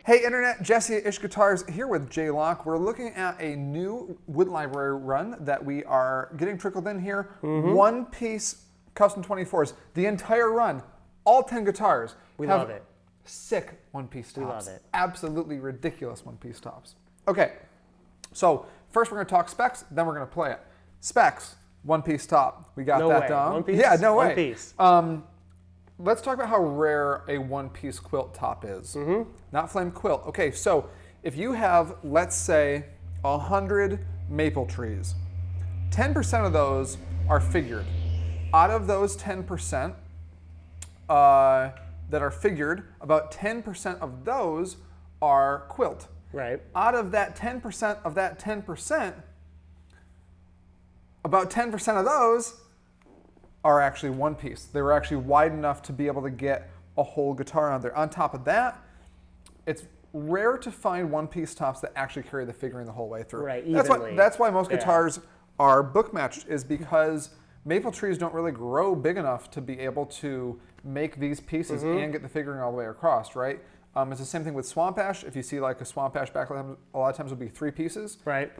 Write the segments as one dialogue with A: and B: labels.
A: Hey Internet, Jesse at Ish Guitars here with Jay Locke. We're looking at a new wood library run that we are getting trickled in here. One piece custom 24s, the entire run, all 10 guitars.
B: We love it.
A: Sick one-piece tops.
B: We love it.
A: Absolutely ridiculous one-piece tops. Okay, so first we're going to talk specs, then we're going to play it. Specs, one-piece top. We got that down.
B: One piece?
A: Yeah, no way.
B: One piece.
A: Let's talk about how rare a one-piece quilt top is. Not flame quilt. Okay, so if you have, let's say, 100 maple trees, 10% of those are figured. Out of those 10% that are figured, about 10% of those are quilt.
B: Right.
A: Out of that 10% of that 10%, about 10% of those are actually one piece. They were actually wide enough to be able to get a whole guitar on there. On top of that, it's rare to find one-piece tops that actually carry the figuring the whole way through.
B: Right,
A: that's why most guitars are book matched, is because maple trees don't really grow big enough to be able to make these pieces and get the figuring all the way across, right? It's the same thing with swamp ash. If you see like a swamp ash backlight, a lot of times it would be 3 pieces.
B: Right.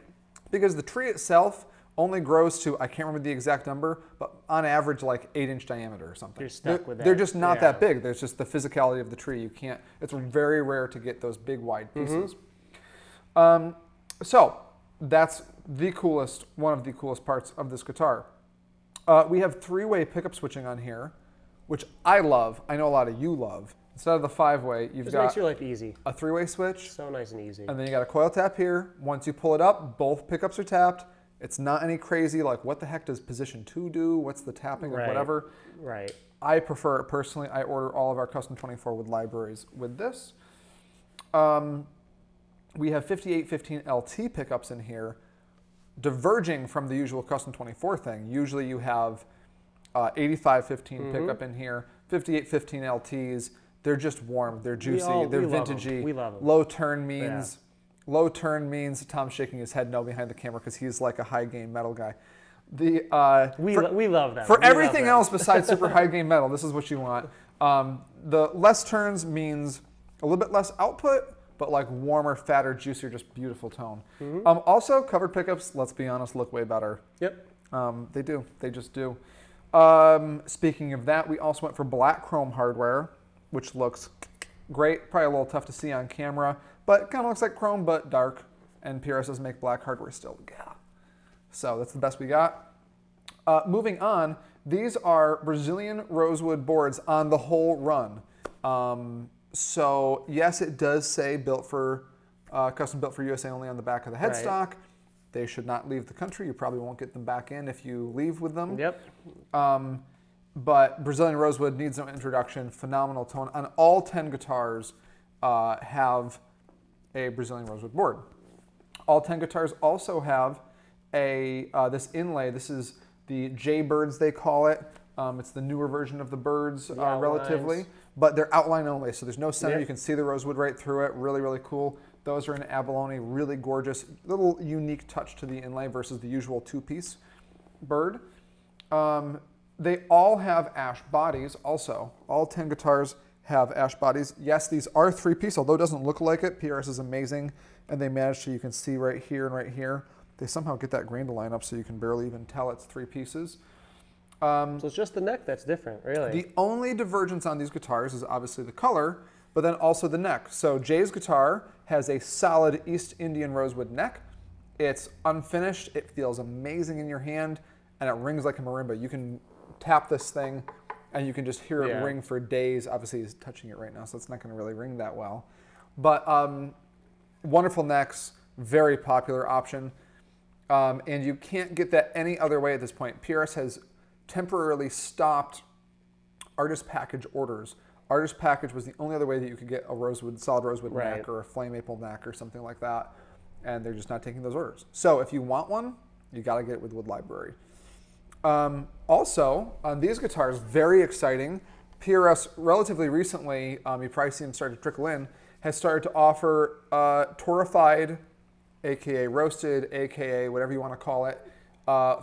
A: Because the tree itself only grows to, I can't remember the exact number, but on average like 8-inch diameter or something.
B: You're stuck with that.
A: They're just not that big. There's just the physicality of the tree. You can't, it's very rare to get those big wide pieces. So that's the coolest, one of the coolest parts of this guitar. We have 3-way pickup switching on here, which I love. I know a lot of you love. Instead of the 5-way, you've got
B: makes your life easy.
A: A 3-way switch.
B: So nice and easy.
A: And then you got a coil tap here. Once you pull it up, both pickups are tapped. It's not any crazy, like what the heck does position 2 do? What's the tapping or whatever?
B: Right.
A: I prefer it personally. I order all of our custom 24 wood libraries with this. We have 5815 LT pickups in here, diverging from the usual custom 24 thing. Usually you have 8515 pickup in here, 5815 LTs. They're just warm, they're juicy, they're vintagey.
B: We love them.
A: Low turn means... Low turn means Tom's shaking his head no behind the camera because he's like a high gain metal guy.
B: We love that.
A: For everything else besides super high gain metal, this is what you want. The less turns means a little bit less output, but like warmer, fatter, juicier, just beautiful tone. Also, covered pickups, let's be honest, look way better.
B: Yep.
A: They do. They just do. Speaking of that, we also went for black chrome hardware, which looks great. Probably a little tough to see on camera, but it kind of looks like chrome, but dark. And PRS does make black hardware still. Yeah. So that's the best we got. Moving on, these are Brazilian rosewood boards on the whole run. So yes, it does say built for, custom built for USA only on the back of the headstock. They should not leave the country. You probably won't get them back in if you leave with them.
B: Yep.
A: But Brazilian rosewood needs no introduction. Phenomenal tone. On all 10 guitars have a Brazilian rosewood board. All 10 guitars also have a this inlay. This is the J Birds, they call it. It's the newer version of the Birds relatively, but they're outline only, so there's no center. You can see the rosewood right through it. Really, really cool. Those are in abalone, really gorgeous. Little unique touch to the inlay versus the usual 2-piece bird. They all have ash bodies also. All 10 guitars have ash bodies. Yes, these are 3-piece, although it doesn't look like it. PRS is amazing, and they managed to, you can see right here and right here, they somehow get that grain to line up so you can barely even tell it's 3 pieces.
B: So it's just the neck that's different, really.
A: The only divergence on these guitars is obviously the color, but then also the neck. So Jay's guitar has a solid East Indian rosewood neck. It's unfinished, it feels amazing in your hand, and it rings like a marimba. You can tap this thing and you can just hear it ring for days. Obviously he's touching it right now, so it's not going to really ring that well. But wonderful necks, very popular option. And you can't get that any other way at this point. PRS has temporarily stopped artist package orders. Artist package was the only other way that you could get a rosewood, solid rosewood neck or a flame maple neck or something like that. And they're just not taking those orders. So if you want one, you got to get it with Wood Library. Also, on these guitars, very exciting, PRS relatively recently, you probably see them start to trickle in, has started to offer torrified, aka roasted, aka whatever you want to call it,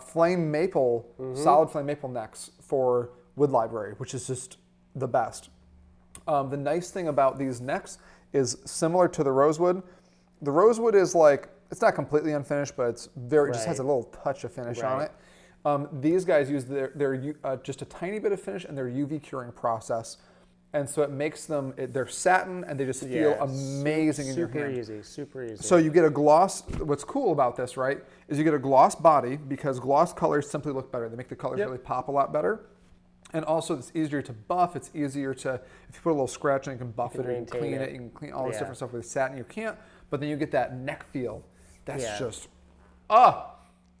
A: flame maple, solid flame maple necks for Wood Library, which is just the best. The nice thing about these necks is similar to the rosewood. The rosewood is like, it's not completely unfinished, but it's very, just has a little touch of finish on it. These guys use their just a tiny bit of finish and their UV curing process. And so it makes them, they're satin and they just feel amazing in your hand.
B: Super easy, super easy.
A: So you get a gloss, what's cool about this, right, is you get a gloss body because gloss colors simply look better. They make the colors really pop a lot better. And also it's easier to buff, it's easier to, if you put a little scratch in, you can buff it, you can clean it, you can clean all this different stuff with satin. You can't, but then you get that neck feel. That's just,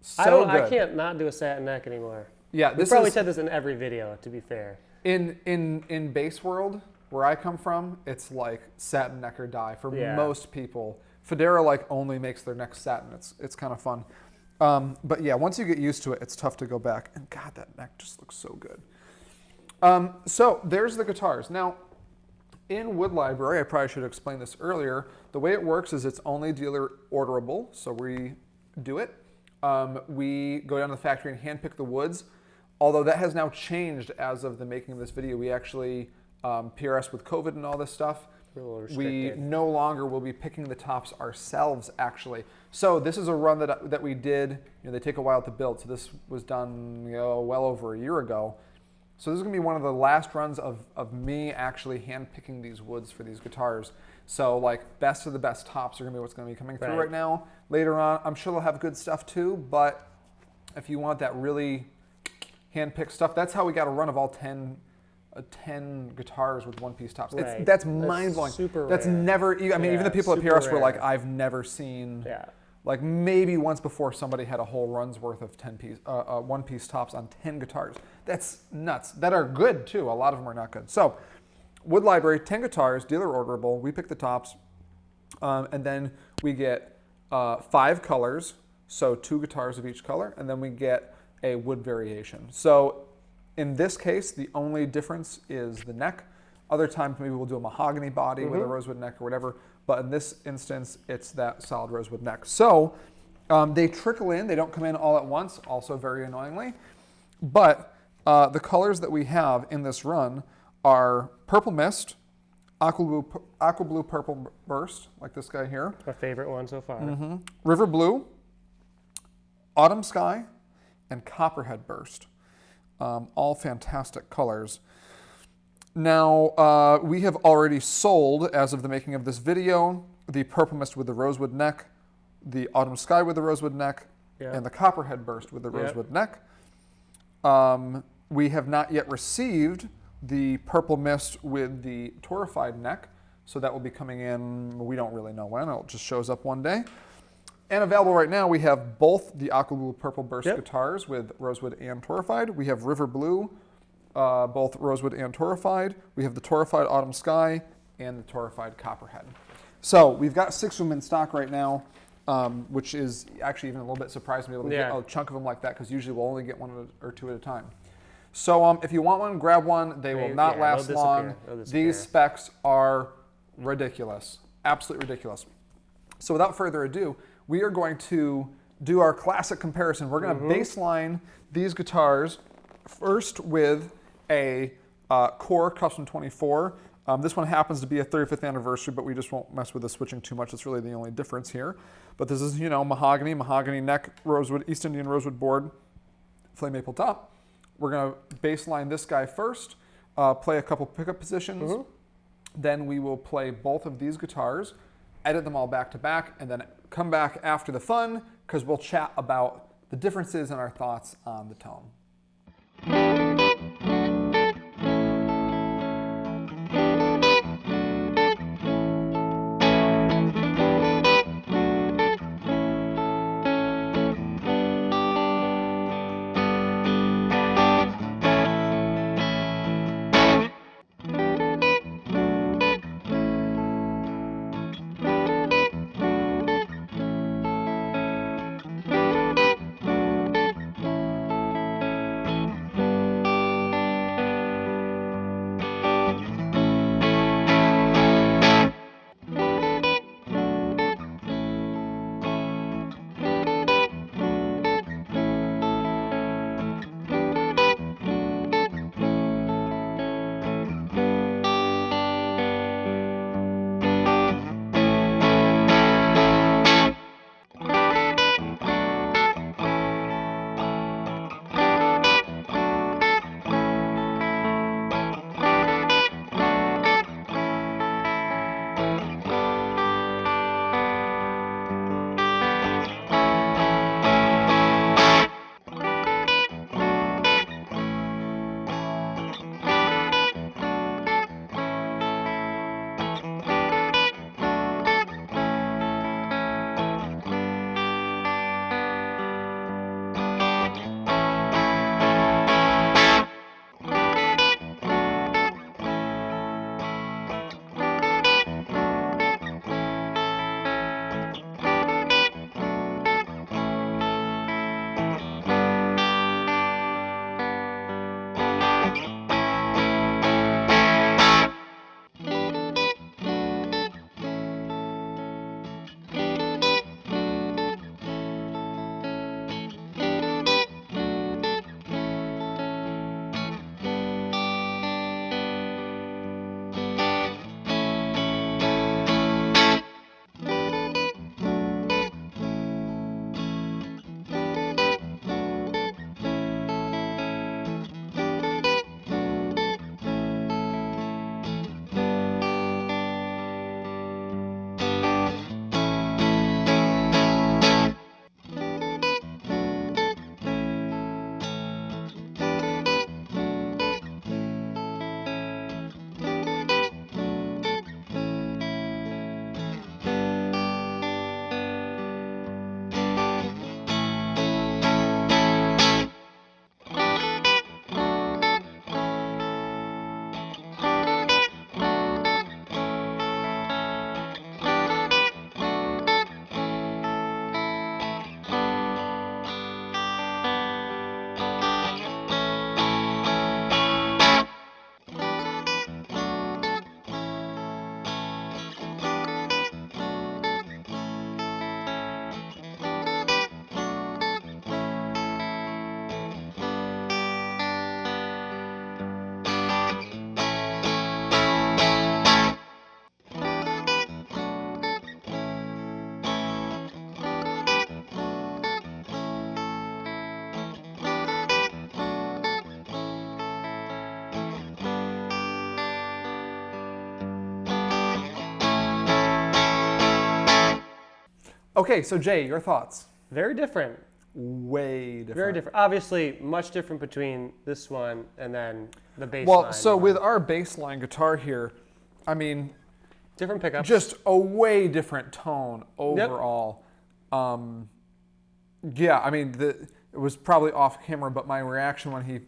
A: so good.
B: I can't not do a satin neck anymore.
A: Yeah,
B: we probably said this in every video, to be fair.
A: In base world, where I come from, it's like satin neck or die for most people. Federa like only makes their neck satin. It's kind of fun. But yeah, once you get used to it, it's tough to go back. And God, that neck just looks so good. So there's the guitars. Now, in Wood Library, I probably should have explained this earlier. The way it works is it's only dealer orderable, so we do it. We go down to the factory and handpick the woods. Although that has now changed as of the making of this video. We actually, PRS with COVID and all this stuff, we no longer will be picking the tops ourselves, actually. So this is a run that we did. You know, they take a while to build. So this was done well over a year ago. So this is going to be one of the last runs of me actually hand-picking these woods for these guitars. So like best of the best tops are going to be what's going to be coming through right now. Later on, I'm sure they'll have good stuff too, but if you want that really hand-picked stuff, that's how we got a run of all 10 guitars with one-piece tops. That's mind-blowing. That's never, I mean, even the people at PRS were like, I've never seen, like maybe once before somebody had a whole run's worth of 10-piece, one-piece tops on 10 guitars. That's nuts. That are good too. A lot of them are not good. So Wood Library, 10 guitars, dealer orderable. We pick the tops, and then we get 5 colors, so 2 guitars of each color, and then we get a wood variation. So in this case, the only difference is the neck. Other times maybe we'll do a mahogany body with a rosewood neck or whatever, but in this instance, it's that solid rosewood neck. So they trickle in, they don't come in all at once, also very annoyingly, but the colors that we have in this run are Purple Mist, Aqua Blue Purple Burst, like this guy here.
B: My favorite one so far.
A: River Blue, Autumn Sky, and Copperhead Burst. All fantastic colors. Now, we have already sold, as of the making of this video, the Purple Mist with the rosewood neck, the Autumn Sky with the rosewood neck, and the Copperhead Burst with the rosewood neck. We have not yet received the Purple Mist with the torrified neck, so that will be coming in, we don't really know when, it just shows up one day. And available right now, we have both the Aqua Blue Purple Burst guitars with rosewood and torrified. We have River Blue, both rosewood and torrified. We have the torrified Autumn Sky and the torrified Copperhead. So we've got 6 of them in stock right now, which is actually even a little bit surprising to be able to get a chunk of them like that, because usually we'll only get 1 or 2 at a time. So if you want one, grab one. They will not last long. These specs are ridiculous, absolutely ridiculous. So without further ado, we are going to do our classic comparison. We're going to baseline these guitars first with a Core Custom 24. This one happens to be a 35th anniversary, but we just won't mess with the switching too much. It's really the only difference here. But this is, you know, mahogany neck, rosewood, East Indian rosewood board, flame maple top. We're going to baseline this guy first, play a couple pickup positions. Then we will play both of these guitars, edit them all back to back, and then come back after the fun, because we'll chat about the differences and our thoughts on the tone. Okay, so Jay, your thoughts?
B: Very different.
A: Way different.
B: Very different. Obviously, much different between this one and then the baseline.
A: Well, so
B: one.
A: with our baseline guitar here, I mean,
B: different pickups.
A: just a way different tone overall. Yeah, I mean, it was probably off camera, but my reaction when he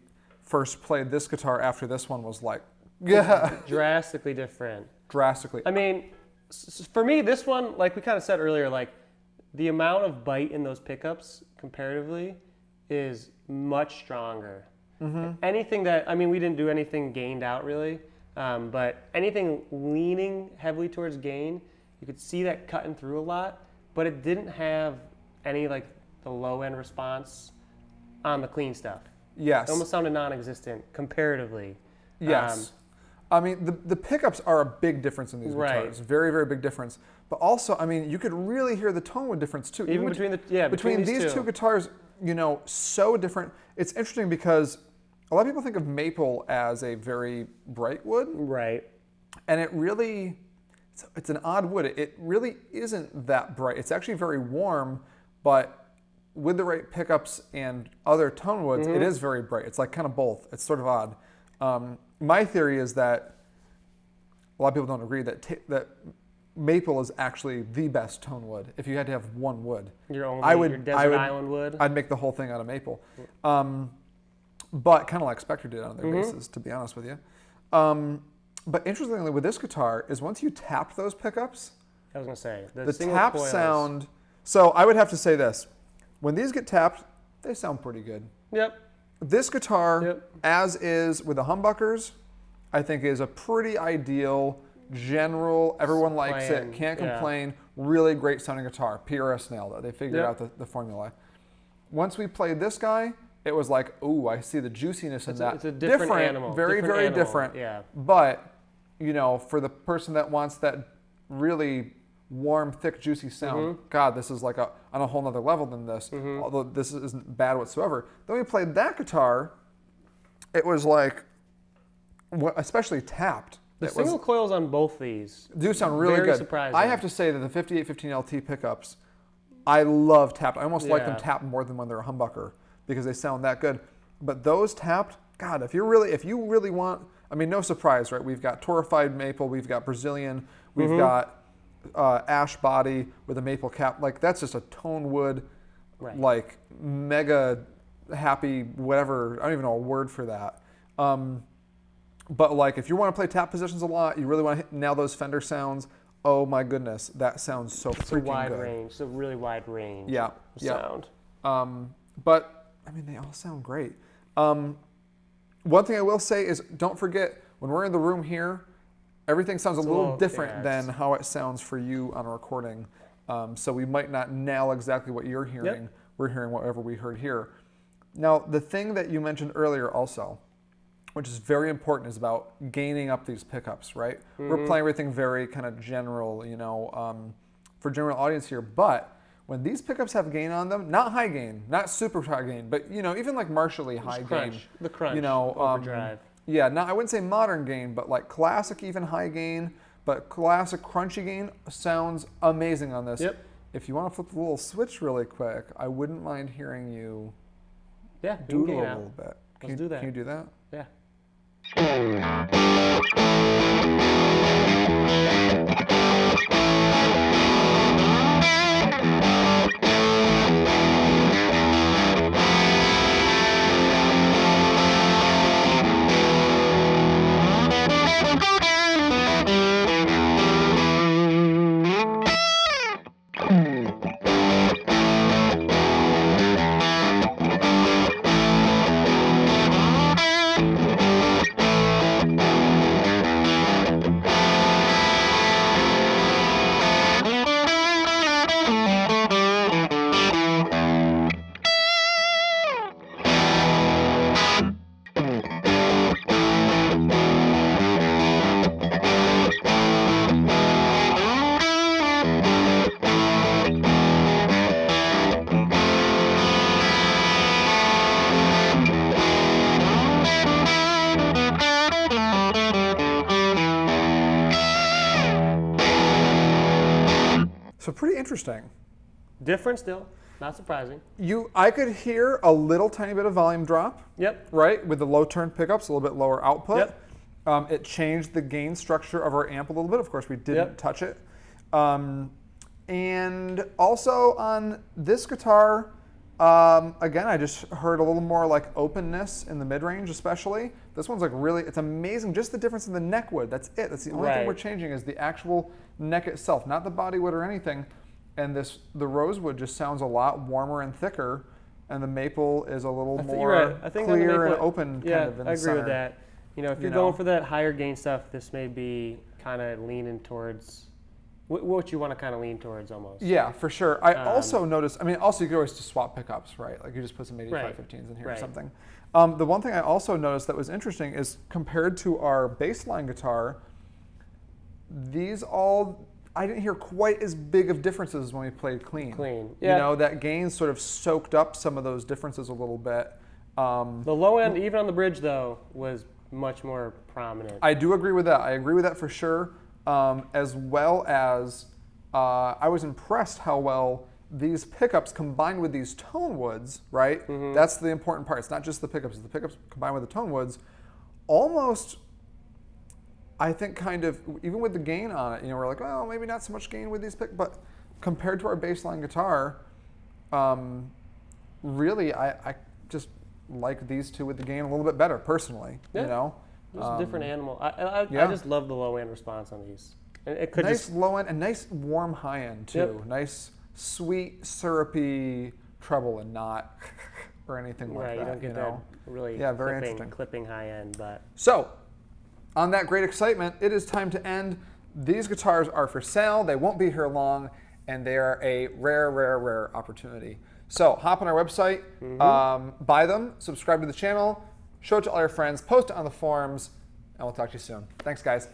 A: first played this guitar after this one was like, yeah.
B: Drastically different.
A: Drastically.
B: I mean, for me, this one, like we kind of said earlier, like the amount of bite in those pickups comparatively is much stronger. Anything that, I mean, we didn't do anything gained out really, but anything leaning heavily towards gain, you could see that cutting through a lot, but it didn't have any like the low end response on the clean stuff.
A: Yes.
B: It almost sounded non-existent comparatively.
A: Yes. I mean, the pickups are a big difference in these guitars. Very, very big difference. But also, I mean, you could really hear the tone wood difference too.
B: Even between
A: these two guitars, you know, so different. It's interesting because a lot of people think of maple as a very bright wood.
B: Right.
A: And it really, it's an odd wood. It really isn't that bright. It's actually very warm, but with the right pickups and other tone woods, it is very bright. It's like kind of both. It's sort of odd. My theory is that a lot of people don't agree that maple is actually the best tone wood. If you had to have one wood,
B: your desert island wood.
A: I'd make the whole thing out of maple. But kind of like Spectre did on their basses, to be honest with you. But interestingly, with this guitar, is once you tap those pickups,
B: I was gonna say
A: the tap sound. So I would have to say this: when these get tapped, they sound pretty good.
B: Yep.
A: This guitar, as is with the humbuckers, I think is a pretty ideal, general, everyone likes it, can't complain, really great sounding guitar. PRS nailed it. They figured out the formula. Once we played this guy, it was like, ooh, I see the juiciness in that.
B: It's a different animal.
A: Very, very different.
B: Yeah.
A: But, you know, for the person that wants that really warm, thick, juicy sound. God, this is like on a whole nother level than this, although this isn't bad whatsoever. Then we played that guitar, it was like, especially tapped.
B: The single coils on both these
A: do sound really
B: very
A: good.
B: Surprising.
A: I have to say that the 5815 LT pickups, I love tapped. I almost like them tapped more than when they're a humbucker because they sound that good. But those tapped, God, if you really want, I mean, no surprise, right? We've got torrified maple, we've got Brazilian, we've got ash body with a maple cap. Like that's just a tone wood, like mega happy, whatever. I don't even know a word for that. But like if you want to play tap positions a lot, you really want to nail those Fender sounds. Oh my goodness, that sounds so freaking good.
B: It's a wide range. It's a really wide range.
A: Yeah.
B: Of sound.
A: But I mean, they all sound great. One thing I will say is, don't forget when we're in the room here, everything sounds a little different than how it sounds for you on a recording. So we might not nail exactly what you're hearing. We're hearing whatever we heard here. Now, the thing that you mentioned earlier also, which is very important, is about gaining up these pickups, right? We're playing everything very kind of general, you know, for general audience here. But when these pickups have gain on them, not high gain, not super high gain, but, you know, even like Marshall-y high gain.
B: The crunch,
A: you know,
B: overdrive.
A: Yeah, I wouldn't say modern gain, but like classic even high gain, but classic crunchy gain sounds amazing on this. If you want to flip the little switch really quick, I wouldn't mind hearing you doodle a little bit.
B: Let's do that.
A: Can you do that?
B: Yeah.
A: So pretty interesting.
B: Different still, not surprising.
A: I could hear a little tiny bit of volume drop.
B: Yep.
A: Right, with the low turn pickups, a little bit lower output.
B: Yep.
A: It changed the gain structure of our amp a little bit. Of course, we didn't touch it. And also on this guitar, again, I just heard a little more like openness in the mid-range especially. This one's like really, it's amazing, just the difference in the neck wood. That's it. That's the only thing we're changing is the actual neck itself, not the body wood or anything. And the rosewood just sounds a lot warmer and thicker, and the maple is a little more clear and open kind of in the center.
B: I agree with that. You know, if you're going for that higher gain stuff, this may be kind of leaning towards what you want to kind of lean towards almost.
A: Yeah, for sure. I also noticed, I mean, also you could always just swap pickups, right? Like you just put some 8515s in here or something. The one thing I also noticed that was interesting is compared to our baseline guitar, I didn't hear quite as big of differences as when we played clean.
B: Yeah.
A: You know, that gain sort of soaked up some of those differences a little bit.
B: The low end, even on the bridge though, was much more prominent.
A: I do agree with that. I agree with that for sure. As well as I was impressed how well these pickups combined with these tone woods, right? That's the important part. It's not just the pickups. It's the pickups combined with the tone woods. Almost, I think kind of, even with the gain on it, you know, we're like, well, maybe not so much gain with these pickups, but compared to our baseline guitar, really, I just like these two with the gain a little bit better, personally, you know?
B: Just a different animal. I just love the low end response on these. It could
A: nice low end and nice warm high end too. Nice sweet syrupy treble and not or anything like that.
B: You don't get that really
A: very
B: clipping high end. But
A: so, on that great excitement, it is time to end. These guitars are for sale. They won't be here long, and they are a rare, rare, rare opportunity. So hop on our website, buy them, subscribe to the channel, show it to all your friends, post it on the forums, and we'll talk to you soon. Thanks, guys.